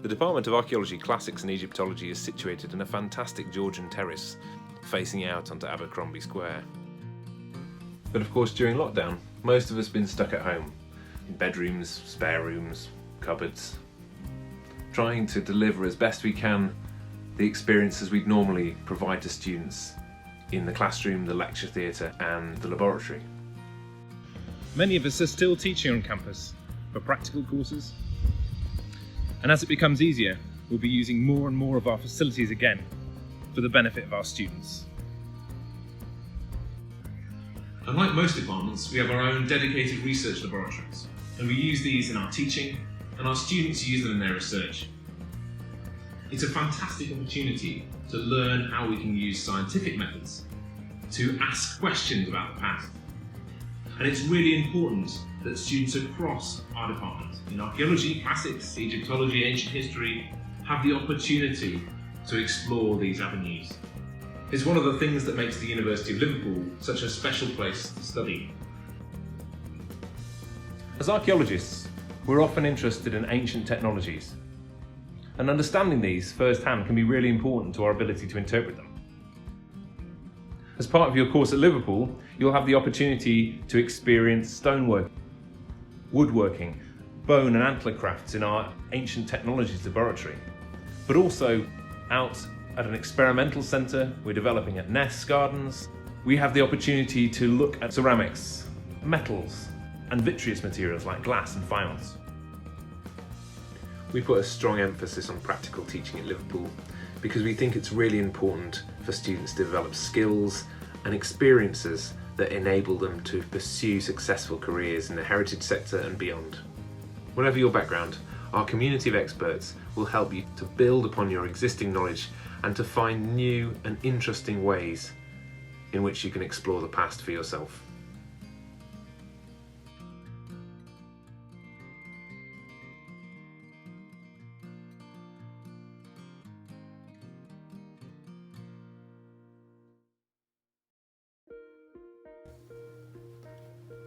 The Department of Archaeology, Classics and Egyptology is situated in a fantastic Georgian terrace facing out onto Abercrombie Square. But of course, during lockdown, most of us have been stuck at home, in bedrooms, spare rooms, cupboards, trying to deliver as best we can the experiences we'd normally provide to students in the classroom, the lecture theatre and the laboratory. Many of us are still teaching on campus for practical courses, and as it becomes easier, we'll be using more and more of our facilities again for the benefit of our students. Unlike most departments, we have our own dedicated research laboratories, and we use these in our teaching, and our students use them in their research. It's a fantastic opportunity to learn how we can use scientific methods to ask questions about the past. And it's really important that students across our department, in archaeology, classics, Egyptology, ancient history, have the opportunity to explore these avenues. It's one of the things that makes the University of Liverpool such a special place to study. As archaeologists, we're often interested in ancient technologies, and understanding these firsthand can be really important to our ability to interpret them. As part of your course at Liverpool, you'll have the opportunity to experience stonework, woodworking, bone and antler crafts in our Ancient Technologies Laboratory, but also out at an experimental centre we're developing at Ness Gardens. We have the opportunity to look at ceramics, metals and vitreous materials like glass and faience. We put a strong emphasis on practical teaching at Liverpool because we think it's really important for students to develop skills and experiences that enable them to pursue successful careers in the heritage sector and beyond. Whatever your background, our community of experts will help you to build upon your existing knowledge and to find new and interesting ways in which you can explore the past for yourself.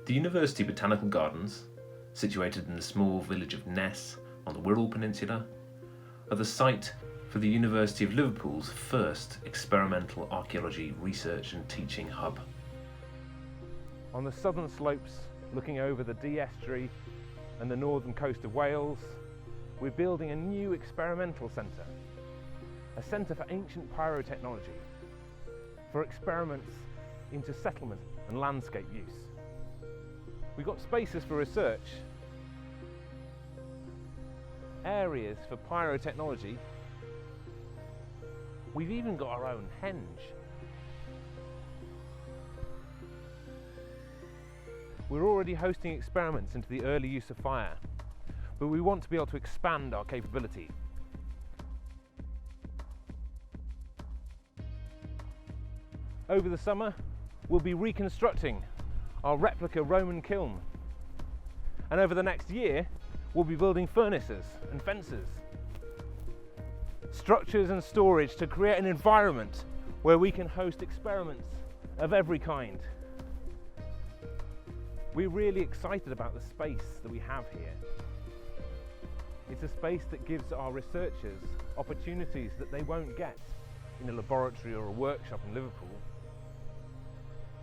The University Botanical Gardens, situated in the small village of Ness on the Wirral Peninsula, are the site for the University of Liverpool's first experimental archaeology research and teaching hub. On the southern slopes, looking over the Dee Estuary and the northern coast of Wales, we're building a new experimental centre, a centre for ancient pyrotechnology, for experiments into settlement and landscape use. We've got spaces for research, areas for pyrotechnology. We've even got our own henge. We're already hosting experiments into the early use of fire, but we want to be able to expand our capability. Over the summer, we'll be reconstructing our replica Roman kiln. And over the next year, we'll be building furnaces and fences, structures and storage to create an environment where we can host experiments of every kind. We're really excited about the space that we have here. It's a space that gives our researchers opportunities that they won't get in a laboratory or a workshop in Liverpool.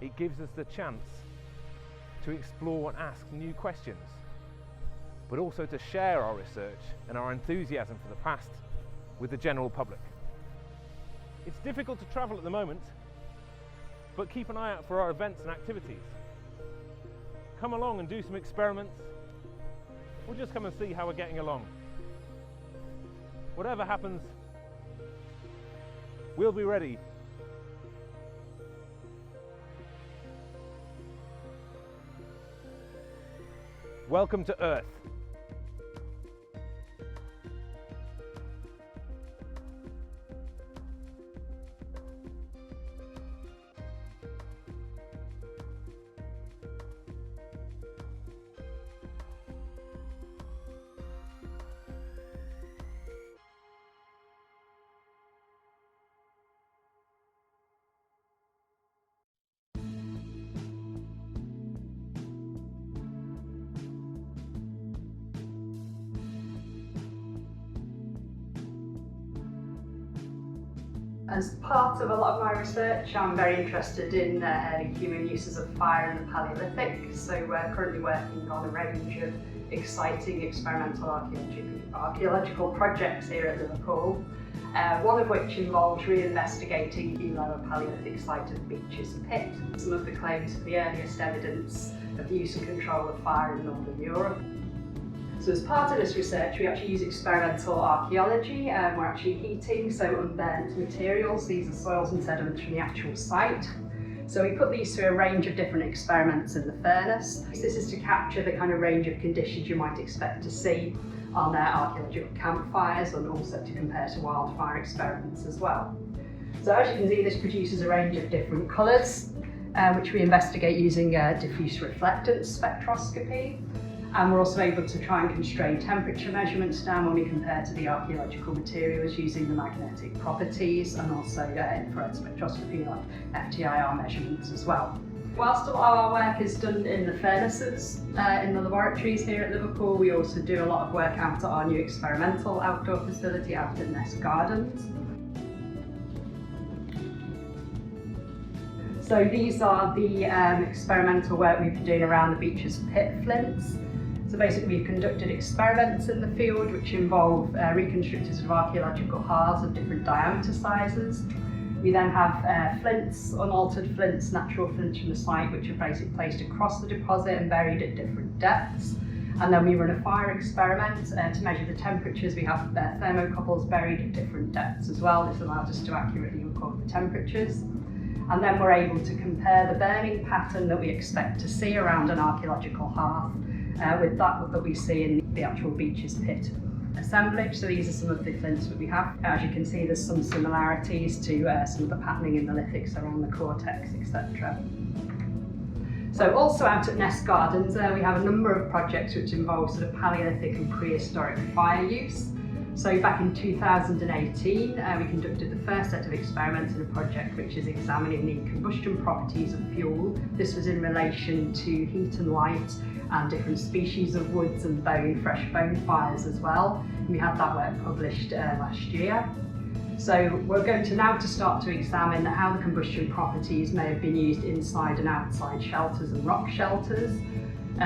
It gives us the chance to explore and ask new questions, but also to share our research and our enthusiasm for the past with the general public. It's difficult to travel at the moment, but keep an eye out for our events and activities. Come along and do some experiments, or just come and see how we're getting along. Whatever happens, we'll be ready. Welcome to Earth. As part of a lot of my research, I'm very interested in early human uses of fire in the Paleolithic, so we're currently working on a range of exciting experimental archaeological projects here at Liverpool, one of which involves re-investigating the lower Paleolithic site of Beecher's Pit, some of the claims for the earliest evidence of the use and control of fire in Northern Europe. So as part of this research, we actually use experimental archaeology. We're actually heating unburnt materials. These are soils and sediments from the actual site. So we put these through a range of different experiments in the furnace. This is to capture the kind of range of conditions you might expect to see on their archaeological campfires, and also to compare to wildfire experiments as well. So as you can see, this produces a range of different colours, which we investigate using diffuse reflectance spectroscopy. And we're also able to try and constrain temperature measurements down when we compare to the archaeological materials using the magnetic properties, and also infrared spectroscopy like FTIR measurements as well. Whilst a lot of our work is done in the furnaces in the laboratories here at Liverpool, we also do a lot of work out at our new experimental outdoor facility out at Nest Gardens. So these are the experimental work we've been doing around the Beecher's Pit flints. So basically we've conducted experiments in the field which involve reconstructed archaeological hearths of different diameter sizes. We then have flints, unaltered flints, natural flints from the site, which are basically placed across the deposit and buried at different depths. And then we run a fire experiment to measure the temperatures. We have thermocouples buried at different depths as well. This allows us to accurately record the temperatures. And then we're able to compare the burning pattern that we expect to see around an archaeological hearth with that we see in the actual Beecher's Pit assemblage. So these are some of the flints that we have. As you can see, there's some similarities to some of the patterning in the lithics around the cortex, etc. So also out at Nest Gardens, we have a number of projects which involve sort of Paleolithic and prehistoric fire use. So back in 2018, we conducted the first set of experiments in a project which is examining the combustion properties of fuel. This was in relation to heat and light and different species of woods and fresh bone fires as well. And we had that work published last year. So we're going to now start to examine how the combustion properties may have been used inside and outside shelters and rock shelters.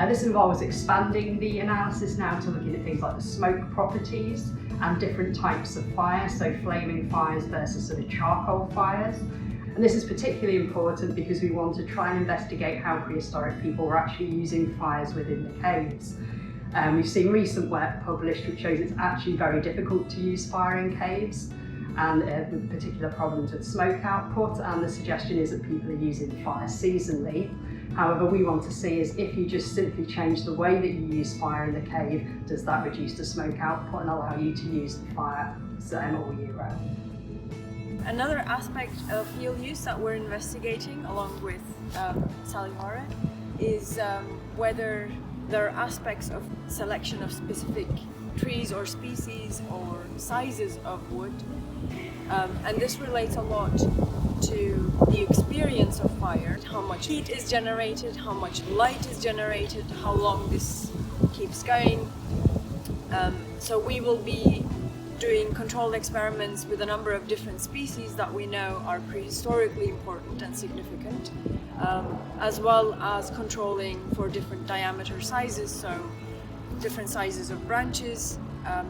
This involves expanding the analysis now to looking at things like the smoke properties and different types of fire, so flaming fires versus sort of charcoal fires. And this is particularly important because we want to try and investigate how prehistoric people were actually using fires within the caves. We've seen recent work published which shows it's actually very difficult to use fire in caves, and with particular problems with smoke output, and the suggestion is that people are using fire seasonally. However, we want to see is if you just simply change the way that you use fire in the cave, does that reduce the smoke output and allow you to use the fire all year round? Another aspect of fuel use that we're investigating along with Sally Mara is whether there are aspects of selection of specific trees or species or sizes of wood. And this relates a lot to the experience of fire, how much heat is generated, how much light is generated, how long this keeps going. So we will be doing controlled experiments with a number of different species that we know are prehistorically important and significant, as well as controlling for different diameter sizes, so different sizes of branches,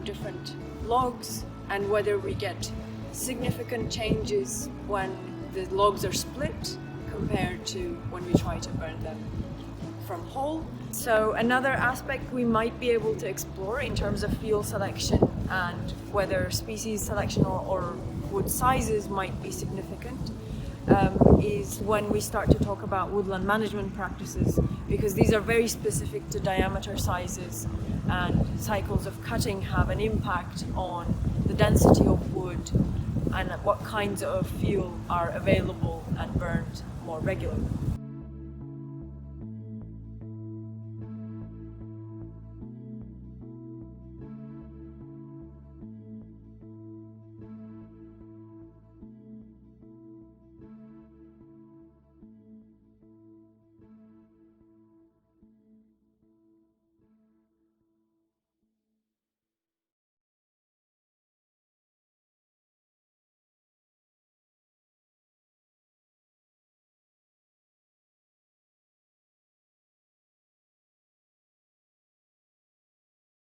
different logs, and whether we get significant changes when the logs are split compared to when we try to burn them from whole. So another aspect we might be able to explore in terms of fuel selection and whether species selection or wood sizes might be significant is when we start to talk about woodland management practices, because these are very specific to diameter sizes, and cycles of cutting have an impact on the density of wood and what kinds of fuel are available and burned more regularly.